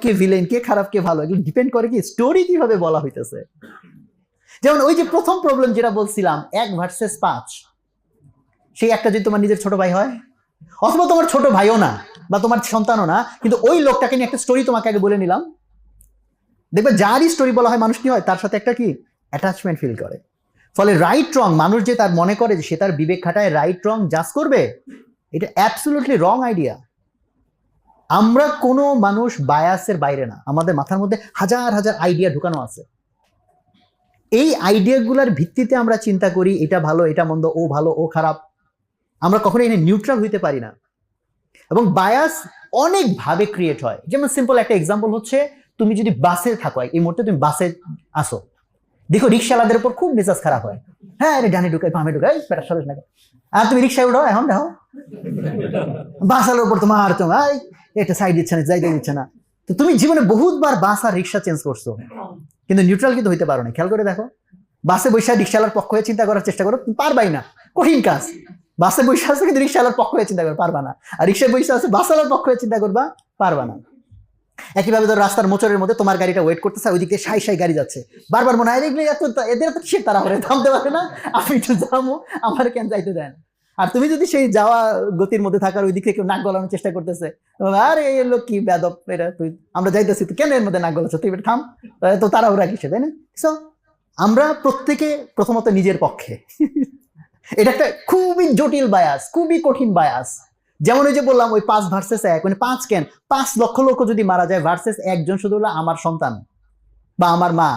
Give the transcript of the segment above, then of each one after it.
কে villain, কে খারাপ, কে ভালো, এগুলো ডিপেন্ড করে কি স্টোরি কিভাবে বলা হইতেছে। যেমন ওই যে প্রথম প্রবলেম যেটা বলছিলাম 1 ভার্সেস 5, সেই একটা যদি তোমার নিজের ছোট ভাই হয়, অথবা তোমার ছোট ভাইও না বা তোমার সন্তানও না, কিন্তু ওই লোকটাকে নিয়ে একটা স্টোরি তোমাকে আগে বলে নিলাম, দেখবে যারই স্টোরি বলা হয় মানুষ কি হয়, তার সাথে একটা কি অ্যাটাচমেন্ট ফিল করে। ফলে রাইট রং মানুষ যে তার মনে করে যে সে তার বিবেক খাটায় রাইট রং জাজ করবে, এটা অ্যাবসলিউটলি রং আইডিয়া। আমরা কোনো মানুষ বায়াসের বাইরে না, আমাদের মাথার মধ্যে হাজার হাজার আইডিয়া ঢুকানো আছে। এই আইডিয়াগুলোর ভিত্তিতে আমরা চিন্তা করি এটা ভালো, এটা মন্দ, ও ভালো, ও খারাপ। আমরা কখনো এনে নিউট্রাল হইতে পারি না। এবং বায়াস অনেক ভাবে ক্রিয়েট হয়। যেমন সিম্পল একটা এক্সাম্পল হচ্ছে, তুমি যদি বাসে থাকো, এই মুহূর্তে তুমি বাসে আসো, দেখো রিক্সাওয়ালাদের উপর খুব মেজাজ খারাপ হয়। হ্যাঁ, এটা ডানে ঢুকাই, বামে ঢুকাই, বেটা সরেস না। আর তুমি রিক্সায় উঠো, এখন দেখো বাসার উপর তোমার এটা সাইড দিচ্ছে না, জায়গা দিচ্ছে না। তো তুমি জীবনে বহুতবার বাস আর রিক্সা চেঞ্জ করছো, কিন্তু নিউট্রাল কিন্তু হইতে পারো না। খেয়াল করে দেখো, বাসে বৈশা রিক্সাওয়ালার পক্ষ হয়ে চিন্তা করার চেষ্টা করো, পারবাই না, কঠিন কাজ। বাসে বৈশা আছে কিন্তু রিক্সাওয়ালার পক্ষ হয়ে চিন্তা করো, পারবা না। আর রিক্সায় বৈশা আছে, বাসওয়ালার পক্ষ হয়ে চিন্তা করবা, পারবা না। একইভাবে ধরো রাস্তার মোচরের মধ্যে তোমার গাড়িটা ওয়েট করতেছে, ওইদিকে সাই সাই গাড়ি যাচ্ছে, বারবার মনে হয় এদের তো কিসের তারা হলে থামতে পারে না, আমি তো যাবো, আমার কেন যাইতে দেন। আর তুমি যদি সেই যাওয়া গতির মধ্যে থাকার ওই দিকে কেউ নাক গলানোর চেষ্টা করতেছে, আরে এই লোক কি বেদব, এটা তুই আমরা যাইতেছি, তুই কেন এর মধ্যে নাক গলাচ্ছ, তুই থাম, তো তারা ওরা কিসে, তাই না? সো আমরা প্রত্যেকে প্রথমত নিজের পক্ষে। এটা একটা খুবই জটিল বায়াস, খুবই কঠিন বায়াস। যেমন ওই যে বললাম ওই 5 ভার্সেস 1, মানে 5 কেন, 5 লক্ষ লোক যদি মারা যায় ভার্সেস একজন শুধু হলো আমার সন্তান বা আমার মা।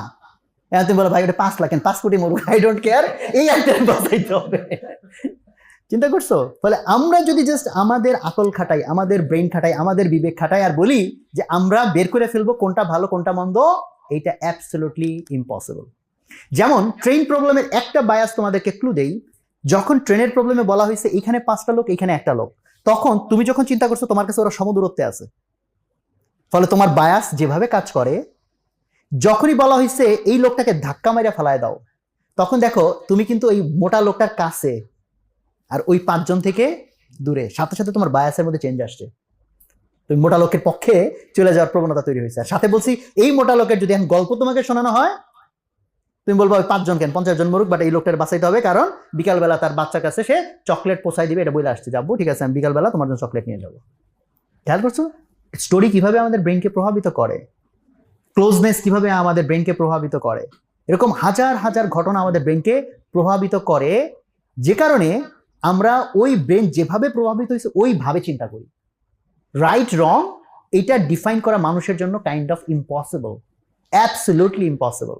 তুমি বলো ভাই ওটা 5 লাখ কেন, 5 কোটি মরুক, আই ডোন্ট কেয়ার, এই একটা বাঁচাইতে হবে। চিন্তা করছো? ফলে আমরা যদি জাস্ট আমাদের আকল খাটাই, আমাদের ব্রেন খাটাই, আমাদের বিবেক খাটাই আর বলি যে আমরা বের করে ফেলবো কোনটা ভালো কোনটা মন্দ, এইটা অ্যাবসলিউটলি ইম্পসিবল। যেমন ট্রেন প্রবলেমের একটা বায়াস তোমাদেরকে ক্লু দেই। যখন ট্রেনের প্রবলেমে বলা হয়েছে এখানে 5টা লোক, এখানে একটা লোক, তখন তুমি যখন চিন্তা করছো তোমার কাছে ওরা সমদূরত্বে আছে, ফলে তোমার বায়াস যেভাবে কাজ করে, যখনই বলা হয়েছে এই লোকটাকে ধাক্কা মেরে ফেলায় দাও, তখন দেখো তুমি কিন্তু ওই মোটা লোকটার কাছে আর ওই 5 জন থেকে দূরে, সাথে সাথে তোমার বায়াসের মধ্যে চেঞ্জ আসছে, তুমি মোটা লোকের পক্ষে চলে যাওয়ার প্রবণতা তৈরি হয়েছে। আর সাথে বলছি এই মোটা লোকের যদি এখন গল্প তোমাকে শোনানো হয়, তুমি বলবো ওই 5 জন কেন, 50 জন মরুক, বাট এই লোকটার বাঁচাইতে হবে, কারণ বিকালবেলা তার বাচ্চার কাছে সে চকলেট পোষাই দিবে, এটা বলে আসছে, যাবো ঠিক আছে আমি বিকালবেলা তোমার জন্য চকলেট নিয়ে যাবো। খেয়াল করছো স্টোরি কিভাবে আমাদের ব্রেনকে প্রভাবিত করে, ক্লোজনেস কিভাবে আমাদের ব্রেনকে প্রভাবিত করে। এরকম হাজার হাজার ঘটনা আমাদের ব্রেনকে প্রভাবিত করে, যে কারণে আমরা ওই ব্রেন যেভাবে প্রভাবিত হয়েছে ওইভাবে চিন্তা করি। রাইট রং এটা ডিফাইন করা মানুষের জন্য kind of impossible, absolutely impossible.